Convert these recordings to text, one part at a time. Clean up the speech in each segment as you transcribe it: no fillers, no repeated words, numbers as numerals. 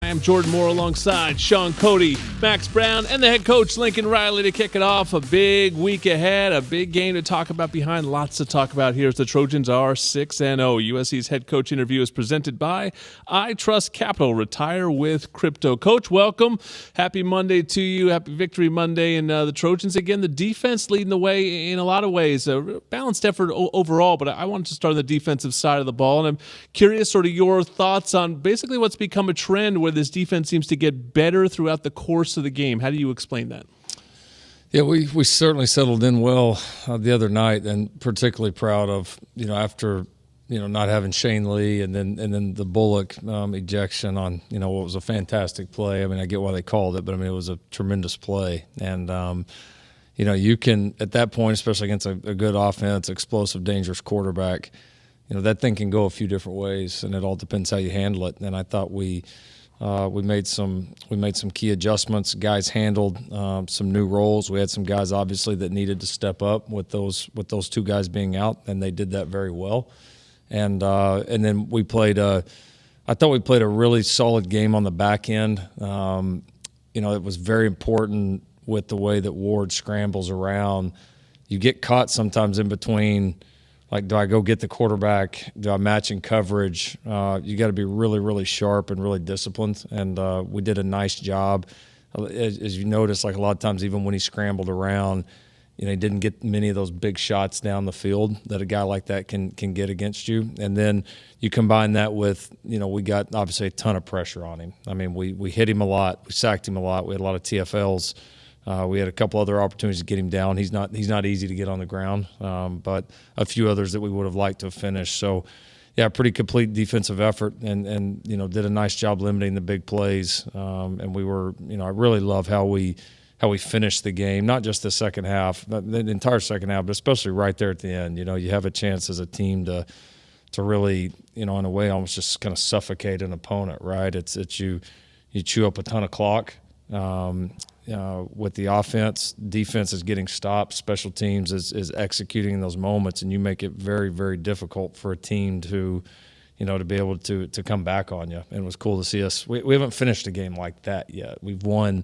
am Jordan Moore alongside Sean Cody, Max Brown, and the head coach Lincoln Riley to kick it off. A big week ahead, a big game to talk about behind, lots to talk about here as the Trojans are 6-0. USC's head coach interview is presented by I Trust Capital. Retire with crypto. Coach, welcome. Happy Monday to you. Happy Victory Monday. And the Trojans, again, the defense leading the way in a lot of ways. A balanced effort overall, but I wanted to start on the defensive side of the ball. And I'm curious sort of your thoughts on basically what's become a trend where this defense seems to get better throughout the course of the game. How do you explain that? Yeah, we certainly settled in well the other night, and particularly proud of, after, not having Shane Lee and then the Bullock ejection on, what was a fantastic play. I mean, I get why they called it, but I mean, it was a tremendous play. And, you can, at that point, especially against a good offense, explosive, dangerous quarterback, that thing can go a few different ways, and it all depends how you handle it. And I thought we made some key adjustments. Guys handled some new roles. We had some guys obviously that needed to step up with those two guys being out, and they did that very well. And then we played I thought we played a really solid game on the back end. It was very important with the way that Ward scrambles around. You get caught sometimes in between. Like, do I go get the quarterback? Do I match in coverage? You got to be really, really sharp and really disciplined. And we did a nice job. As you notice, like a lot of times, even when he scrambled around, he didn't get many of those big shots down the field that a guy like that can get against you. And then you combine that with, we got obviously a ton of pressure on him. I mean, we hit him a lot. We sacked him a lot. We had a lot of TFLs. We had a couple other opportunities to get him down. He's not easy to get on the ground, but a few others that we would have liked to have finished. So, yeah, pretty complete defensive effort, and did a nice job limiting the big plays. And we were, I really love how we finished the game, not just the second half, but the entire second half, but especially right there at the end. You have a chance as a team to really, in a way, almost just kind of suffocate an opponent, right? It's you chew up a ton of clock. With the offense, defense is getting stopped, special teams is executing in those moments, and you make it very, very difficult for a team to be able to come back on you. And it was cool to see us. We haven't finished a game like that yet. We've won.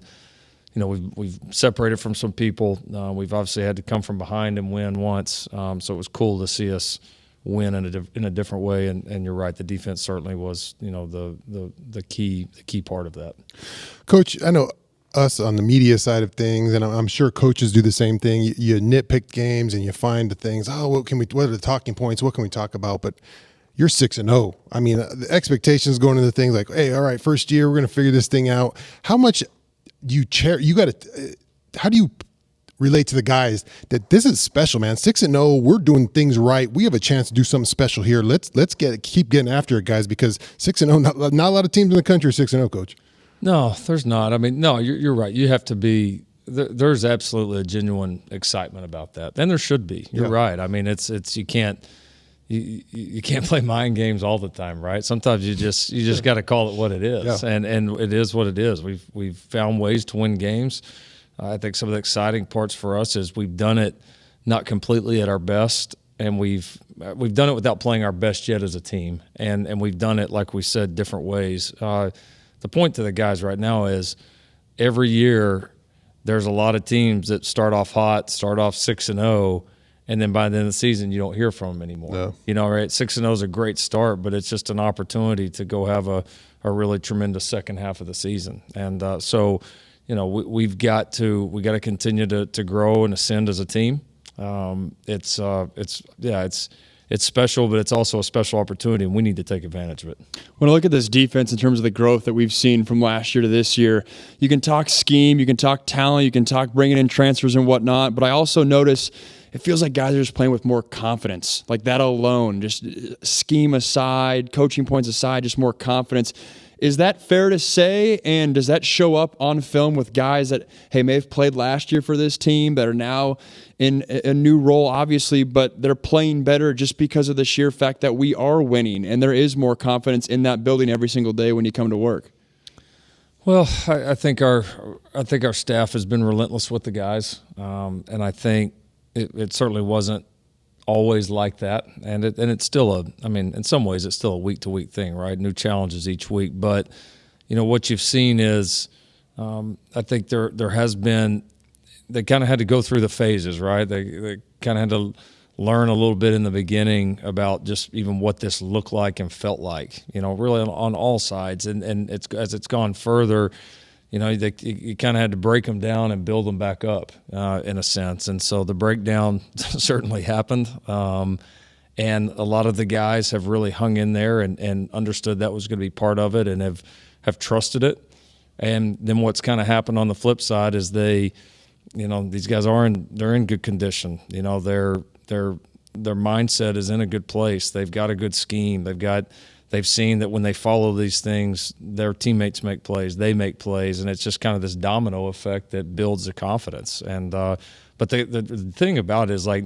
We've separated from some people. We've obviously had to come from behind and win once. So it was cool to see us win in a different way. And you're right, the defense certainly was the key part of that. Coach, I know us on the media side of things, and I'm sure coaches do the same thing. You nitpick games and you find the things. Oh, what are the talking points? What can we talk about? But you're 6-0. I mean, the expectations going into things like, hey, all right, first year, we're going to figure this thing out. How much how do you relate to the guys that this is special, man? 6-0, we're doing things right. We have a chance to do something special here. Let's keep getting after it, guys, because 6-0, not a lot of teams in the country are 6-0, Coach. No, there's not. I mean, no, you're right. You have to be there's absolutely a genuine excitement about that. And there should be. You're right. I mean, it's you can't play mind games all the time, right? Sometimes you just got to call it what it is. Yeah. And it is what it is. We've found ways to win games. I think some of the exciting parts for us is we've done it not completely at our best, and we've done it without playing our best yet as a team. And we've done it, like we said, different ways. The point to the guys right now is every year there's a lot of teams that start off hot, start off 6-0, and then by the end of the season you don't hear from them anymore. No. Right? 6-0 is a great start, but it's just an opportunity to go have a really tremendous second half of the season. And so, we've got to continue to grow and ascend as a team. It's special, but it's also a special opportunity, and we need to take advantage of it. When I look at this defense in terms of the growth that we've seen from last year to this year, you can talk scheme, you can talk talent, you can talk bringing in transfers and whatnot, but I also notice it feels like guys are just playing with more confidence. Like that alone, just scheme aside, coaching points aside, just more confidence. Is that fair to say? And does that show up on film with guys that, may have played last year for this team that are now in a new role, obviously, but they're playing better just because of the sheer fact that we are winning and there is more confidence in that building every single day when you come to work? Well, I think our staff has been relentless with the guys, and I think it certainly wasn't always like that, and it's still in some ways it's still a week-to-week thing, right? New challenges each week, but what you've seen is I think there has been – they kind of had to go through the phases, right? They kind of had to learn a little bit in the beginning about just even what this looked like and felt like, really on all sides. And as it's gone further, you kind of had to break them down and build them back up in a sense. And so the breakdown certainly happened. And a lot of the guys have really hung in there and understood that was going to be part of it and have trusted it. And then what's kind of happened on the flip side is these guys they're in good condition. Their mindset is in a good place. They've got a good scheme. They've seen that when they follow these things, their teammates make plays, they make plays, and it's just kind of this domino effect that builds the confidence. And but the thing about it is, like,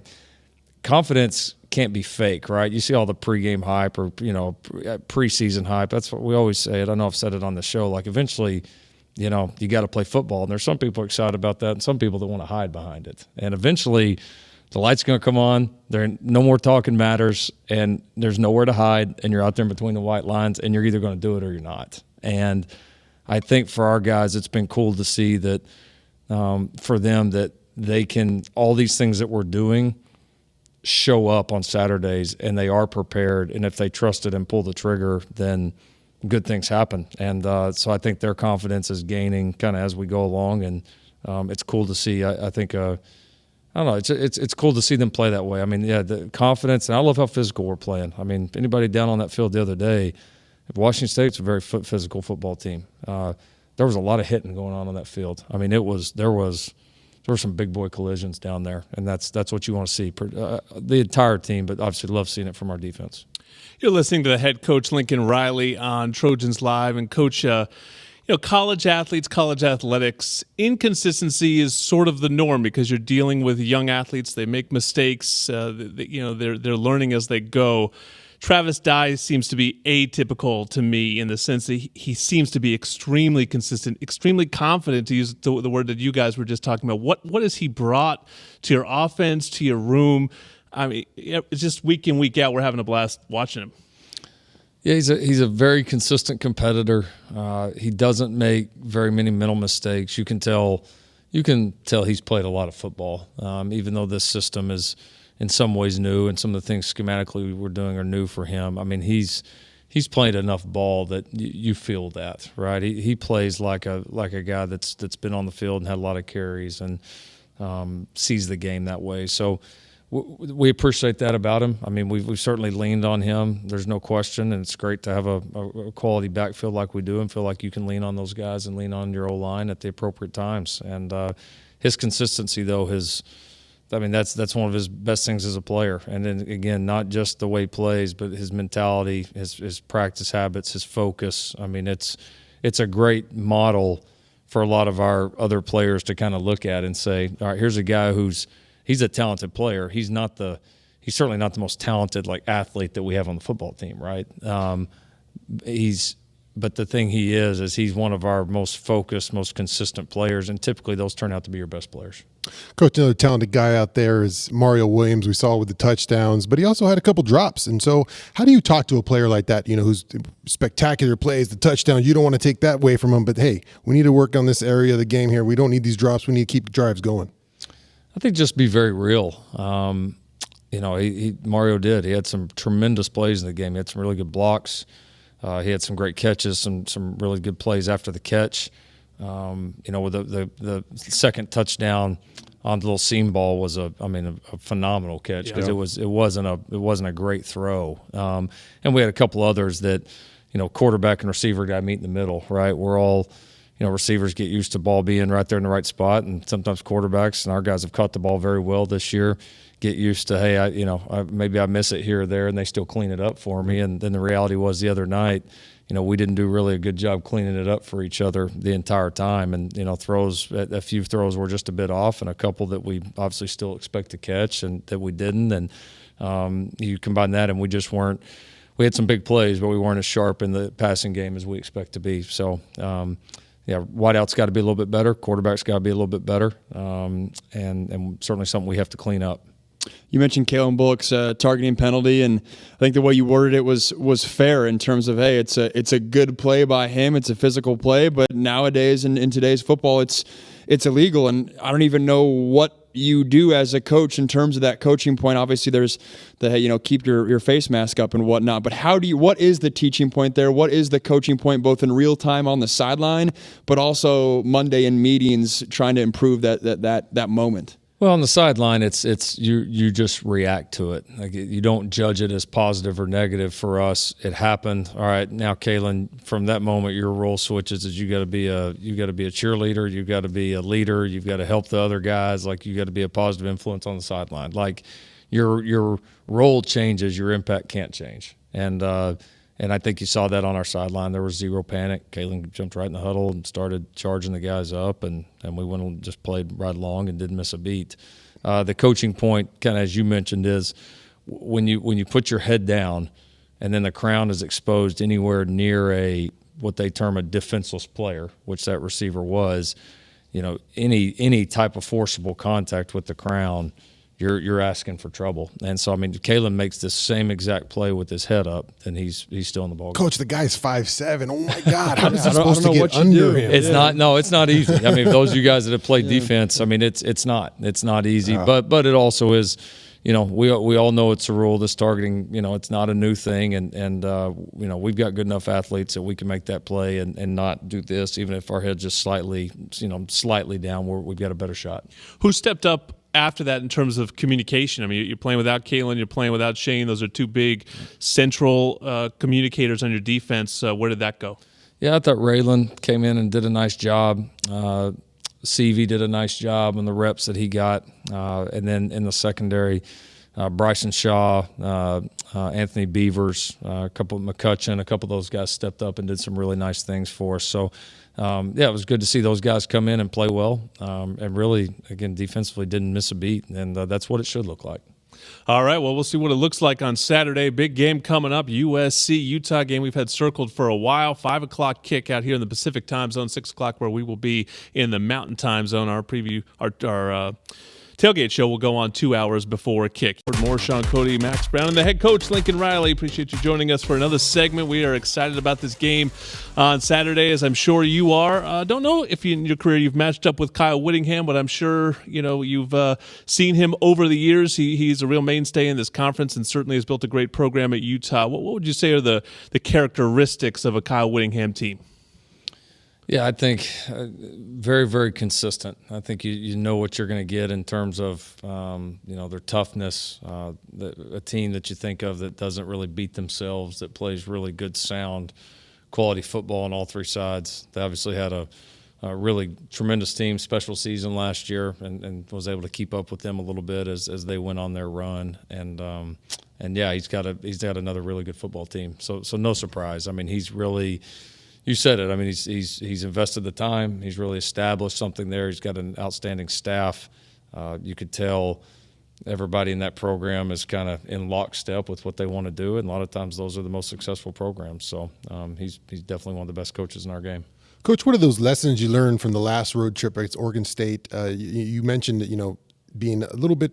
confidence can't be fake, right? You see all the pregame hype or preseason hype. That's what we always say. I don't know if I've said it on the show. Like, eventually, you got to play football, and there's some people excited about that, and some people that want to hide behind it. And eventually, the light's going to come on. No more talking matters, and there's nowhere to hide, and you're out there in between the white lines, and you're either going to do it or you're not. And I think for our guys, it's been cool to see that for them that they can – all these things that we're doing show up on Saturdays, and they are prepared. And if they trust it and pull the trigger, then good things happen. And so I think their confidence is gaining kind of as we go along, and it's cool to see. I think I don't know. It's cool to see them play that way. I mean, yeah, the confidence, and I love how physical we're playing. I mean, anybody down on that field the other day, Washington State's a very physical football team. There was a lot of hitting going on that field. I mean, there were some big boy collisions down there, and that's what you want to see. The entire team, but obviously love seeing it from our defense. You're listening to the head coach Lincoln Riley on Trojans Live, and Coach, college athletes, college athletics, inconsistency is sort of the norm because you're dealing with young athletes. They make mistakes. They're learning as they go. Travis Dye seems to be atypical to me in the sense that he seems to be extremely consistent, extremely confident, to use the word that you guys were just talking about. What has he brought to your offense, to your room? I mean, it's just week in, week out, we're having a blast watching him. Yeah, he's a very consistent competitor. He doesn't make very many mental mistakes. You can tell he's played a lot of football, even though this system is in some ways new, and some of the things schematically we're doing are new for him. I mean, he's played enough ball that you feel that, right? He plays like a guy that's been on the field and had a lot of carries and sees the game that way. So we appreciate that about him. I mean, we've certainly leaned on him. There's no question, and it's great to have a quality backfield like we do and feel like you can lean on those guys and lean on your O-line at the appropriate times. And his consistency, though, that's one of his best things as a player. And then, again, not just the way he plays, but his mentality, his practice habits, his focus. I mean, it's a great model for a lot of our other players to kind of look at and say, all right, here's a guy he's a talented player. He's certainly not the most talented athlete that we have on the football team, right? But the thing he is he's one of our most focused, most consistent players, and typically those turn out to be your best players. Coach, another talented guy out there is Mario Williams. We saw with the touchdowns, but he also had a couple drops. And so how do you talk to a player like that, who's spectacular plays, the touchdown? You don't want to take that away from him, but, hey, we need to work on this area of the game here. We don't need these drops. We need to keep the drives going. I think just be very real. Mario did. He had some tremendous plays in the game. He had some really good blocks. He had some great catches, some really good plays after the catch. With the second touchdown on the little seam ball was a phenomenal catch because it wasn't a great throw. And we had a couple others that, quarterback and receiver got to meet in the middle, right? We're all, receivers get used to ball being right there in the right spot, and sometimes quarterbacks, and our guys have caught the ball very well this year, get used to, hey, maybe I miss it here or there, and they still clean it up for me. And then the reality was the other night, we didn't do really a good job cleaning it up for each other the entire time. And, a few throws were just a bit off, and a couple that we obviously still expect to catch and that we didn't. And you combine that, and we just weren't – we had some big plays, but we weren't as sharp in the passing game as we expect to be. So, wideout's got to be a little bit better. Quarterback's got to be a little bit better, and certainly something we have to clean up. You mentioned Kalen Bullock's targeting penalty, and I think the way you worded it was fair in terms of, hey, it's a good play by him, it's a physical play, but nowadays in today's football, it's illegal, and I don't even know what you do as a coach in terms of that coaching point. Obviously, there's the keep your face mask up and whatnot, but what is the teaching point there? What is the coaching point, both in real time on the sideline, but also Monday in meetings, trying to improve that moment? Well, on the sideline, it's you just react to it. Like, you don't judge it as positive or negative. For us, it happened. All right, now Kalen, from that moment, your role switches. Is you got to be a cheerleader. You got to be a leader. You've got to help the other guys. Like, you got to be a positive influence on the sideline. Like, your role changes, your impact can't change. And I think you saw that on our sideline. There was zero panic. Kalen jumped right in the huddle and started charging the guys up, and we went and just played right along and didn't miss a beat. The coaching point, kind of as you mentioned, is when you put your head down and then the crown is exposed anywhere near what they term a defenseless player, which that receiver was, any type of forcible contact with the crown, you're asking for trouble. And so, I mean, Kalen makes the same exact play with his head up, and he's still in the ball game. Coach, the guy's 5'7". Oh, my God. How is he supposed to get under him? It's not easy. I mean, those of you guys that have played defense, I mean, it's not easy. But it also is, we all know it's a rule. This targeting, it's not a new thing. And we've got good enough athletes that we can make that play and not do this, even if our head's just slightly down, we've got a better shot. Who stepped up after that in terms of communication? I mean, you're playing without Kalen, you're playing without Shane. Those are two big central communicators on your defense. Where did that go? Yeah, I thought Raylan came in and did a nice job. CV did a nice job on the reps that he got. And then in the secondary, Bryson Shaw, Anthony Beavers, a couple of McCutcheon, a couple of those guys stepped up and did some really nice things for us. So, it was good to see those guys come in and play well, and really, again, defensively didn't miss a beat, and that's what it should look like. All right, well, we'll see what it looks like on Saturday. Big game coming up, USC-Utah game we've had circled for a while. 5 o'clock kick out here in the Pacific time zone, 6 o'clock where we will be in the Mountain time zone. Our preview, our tailgate show will go on 2 hours before kick. More Sean Cody, Max Brown, and the head coach, Lincoln Riley. Appreciate you joining us for another segment. We are excited about this game on Saturday, as I'm sure you are. Don't know if in your career you've matched up with Kyle Whittingham, but I'm sure you've seen him over the years. He's a real mainstay in this conference and certainly has built a great program at Utah. What would you say are the characteristics of a Kyle Whittingham team? Yeah, I think very, very consistent. I think you know what you're going to get in terms of their toughness. A team that you think of that doesn't really beat themselves, that plays really good, sound, quality football on all three sides. They obviously had a really tremendous team, special season last year, and was able to keep up with them a little bit as they went on their run. And yeah, he's got another really good football team. So no surprise. I mean, he's really. You said it. I mean, he's invested the time. He's really established something there. He's got an outstanding staff. You could tell everybody in that program is kind of in lockstep with what they want to do, and a lot of times those are the most successful programs. So he's definitely one of the best coaches in our game. Coach, what are those lessons you learned from the last road trip against Oregon State? You mentioned that, being a little bit,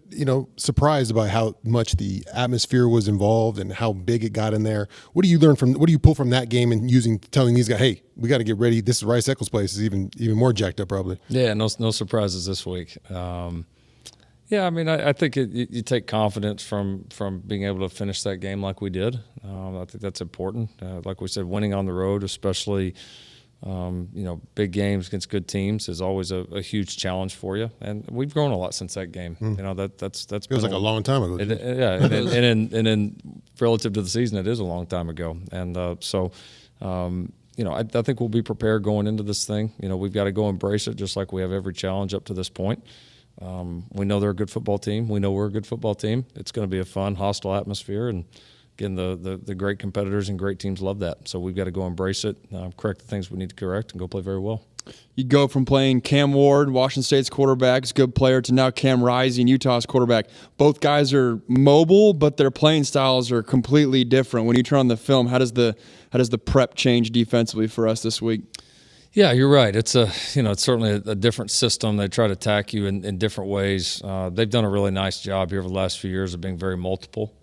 surprised by how much the atmosphere was involved and how big it got in there. What do you pull from that game and telling these guys, hey, we got to get ready. This is Rice Eccles place is even more jacked up probably. Yeah, no surprises this week. Yeah, I mean, I think you take confidence from being able to finish that game like we did. I think that's important. Like we said, winning on the road, especially big games against good teams is always a huge challenge for you, and we've grown a lot since that game. That's feels like a long time ago. And in relative to the season, it is a long time ago, and so I think we'll be prepared going into this thing. We've got to go embrace it just like we have every challenge up to this point. We know they're a good football team. We know we're a good football team. It's going to be a fun, hostile atmosphere, and again, the great competitors and great teams love that. So we've got to go embrace it, correct the things we need to correct, and go play very well. You go from playing Cam Ward, Washington State's quarterback, is a good player, to now Cam Rising, Utah's quarterback. Both guys are mobile, but their playing styles are completely different. When you turn on the film, how does the prep change defensively for us this week? Yeah, you're right. It's it's certainly a different system. They try to attack you in different ways. They've done a really nice job here over the last few years of being very multiple.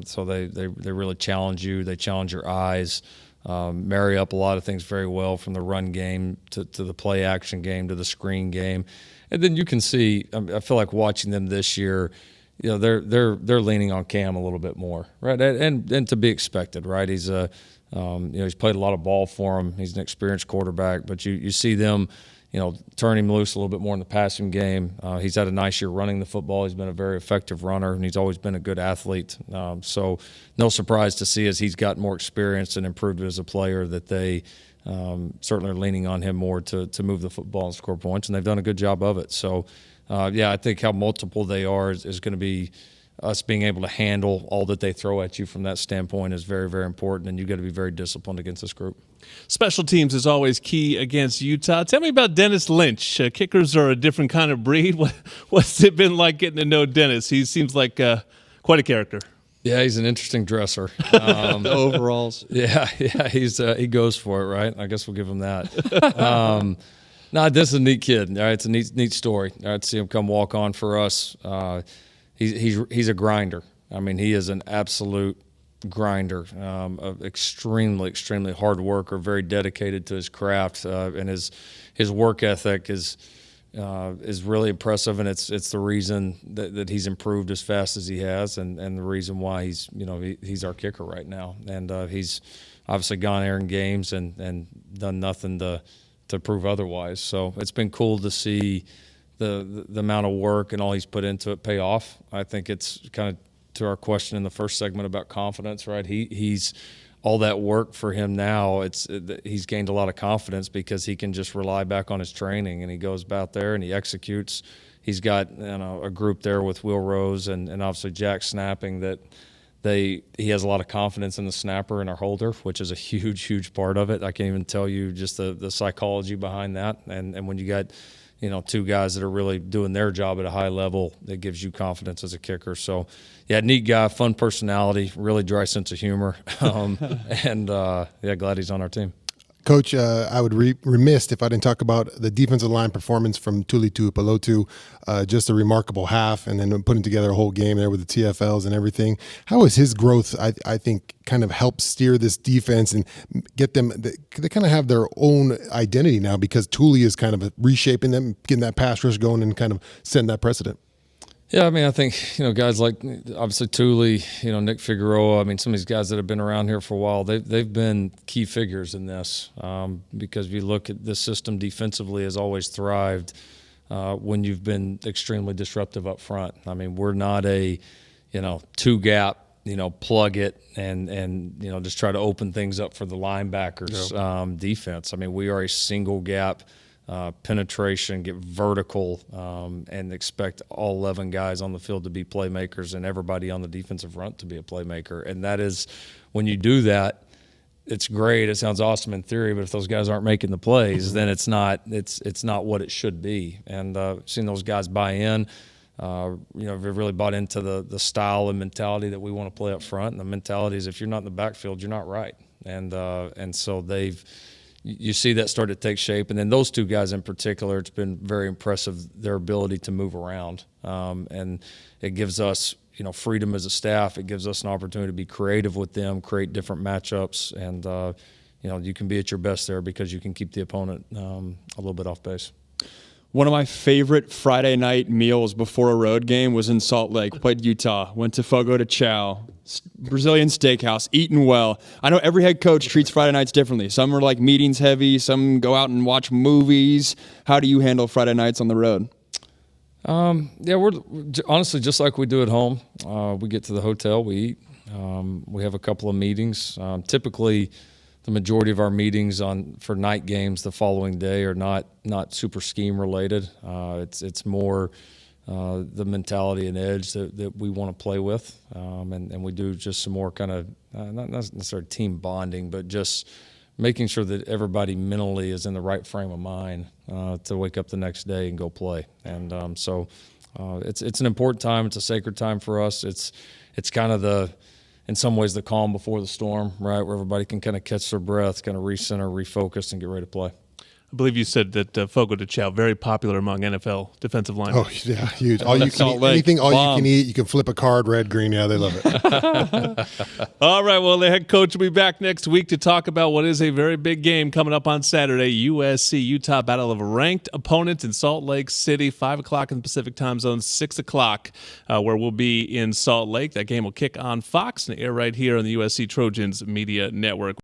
So they really challenge you. They challenge your eyes, marry up a lot of things very well, from the run game to the play action game to the screen game. And then you can see, I feel like watching them this year, they're leaning on Cam a little bit more, right? And to be expected, right? He's he's played a lot of ball for him. He's an experienced quarterback, but you see them, turn him loose a little bit more in the passing game. He's had a nice year running the football. He's been a very effective runner, and he's always been a good athlete. So no surprise to see, as he's gotten more experience and improved as a player, that they certainly are leaning on him more to move the football and score points, and they've done a good job of it. So, I think how multiple they are is going to be – us being able to handle all that they throw at you from that standpoint is very, very important, and you've got to be very disciplined against this group. Special teams is always key against Utah. Tell me about Dennis Lynch. Kickers are a different kind of breed. What's it been like getting to know Dennis? He seems like quite a character. Yeah, he's an interesting dresser. The overalls. Yeah, he goes for it, right? I guess we'll give him that. No, this is a neat kid. All right, it's a neat story. All right, to see him come walk on for us. He's a grinder. I mean, he is an absolute grinder, extremely, extremely hard worker, very dedicated to his craft, and his work ethic is really impressive, and it's the reason that he's improved as fast as he has, and the reason why he's our kicker right now, and he's obviously gone there in games and done nothing to prove otherwise. So it's been cool to see the amount of work and all he's put into it pay off. I think it's kind of to our question in the first segment about confidence, right? He's all that work for him now. He's gained a lot of confidence because he can just rely back on his training, and he goes out there and he executes. He's got a group there with Will Rose and obviously Jack snapping that he has a lot of confidence in the snapper and our holder, which is a huge, huge part of it. I can't even tell you just the psychology behind that. And when you got two guys that are really doing their job at a high level, it gives you confidence as a kicker. So, yeah, neat guy, fun personality, really dry sense of humor, and glad he's on our team. Coach, I would remiss if I didn't talk about the defensive line performance from Tuli Tuipulotu. Just a remarkable half, and then putting together a whole game there with the TFLs and everything. How has his growth, I think, kind of helped steer this defense and get them? They kind of have their own identity now because Tuli is kind of reshaping them, getting that pass rush going, and kind of setting that precedent. Yeah, I mean, I think, guys like obviously Tuli, Nick Figueroa, I mean, some of these guys that have been around here for a while, they've been key figures in this because if you look at this system defensively has always thrived when you've been extremely disruptive up front. I mean, we're not a, two-gap, plug it and just try to open things up for the linebackers defense. I mean, we are a single gap penetration, get vertical, and expect all 11 guys on the field to be playmakers and everybody on the defensive front to be a playmaker. And that is, when you do that, it's great. It sounds awesome in theory, but if those guys aren't making the plays, then it's not what it should be. And seeing those guys buy in, we've really bought into the style and mentality that we want to play up front. And the mentality is if you're not in the backfield, you're not right. And so you see that start to take shape. And then those two guys in particular, it's been very impressive, their ability to move around. And it gives us, freedom as a staff. It gives us an opportunity to be creative with them, create different matchups. And, you can be at your best there because you can keep the opponent a little bit off base. One of my favorite Friday night meals before a road game was in Salt Lake. Played Utah, went to Fogo de Chao, Brazilian steakhouse, eating well. I know every head coach treats Friday nights differently. Some are like meetings heavy. Some go out and watch movies. How do you handle Friday nights on the road? We're honestly just like we do at home. We get to the hotel, we eat. We have a couple of meetings. Typically, the majority of our meetings for night games the following day are not super scheme related. It's more the mentality and edge that we want to play with, and we do just some more kind of not necessarily team bonding, but just making sure that everybody mentally is in the right frame of mind to wake up the next day and go play. And so it's an important time. It's a sacred time for us. It's kind of in some ways the calm before the storm, right, where everybody can kind of catch their breath, kind of recenter, refocus, and get ready to play. I believe you said that Fogo de Chao, very popular among NFL defensive linemen. Oh yeah, huge. All you can Salt eat, Lake. anything all Bomb. you can eat. You can flip a card, red, green. Yeah, they love it. All right, well, the head coach will be back next week to talk about what is a very big game coming up on Saturday, USC-Utah, battle of ranked opponents in Salt Lake City, 5 o'clock in the Pacific time zone, 6 o'clock where we'll be in Salt Lake. That game will kick on Fox and air right here on the USC Trojans Media Network.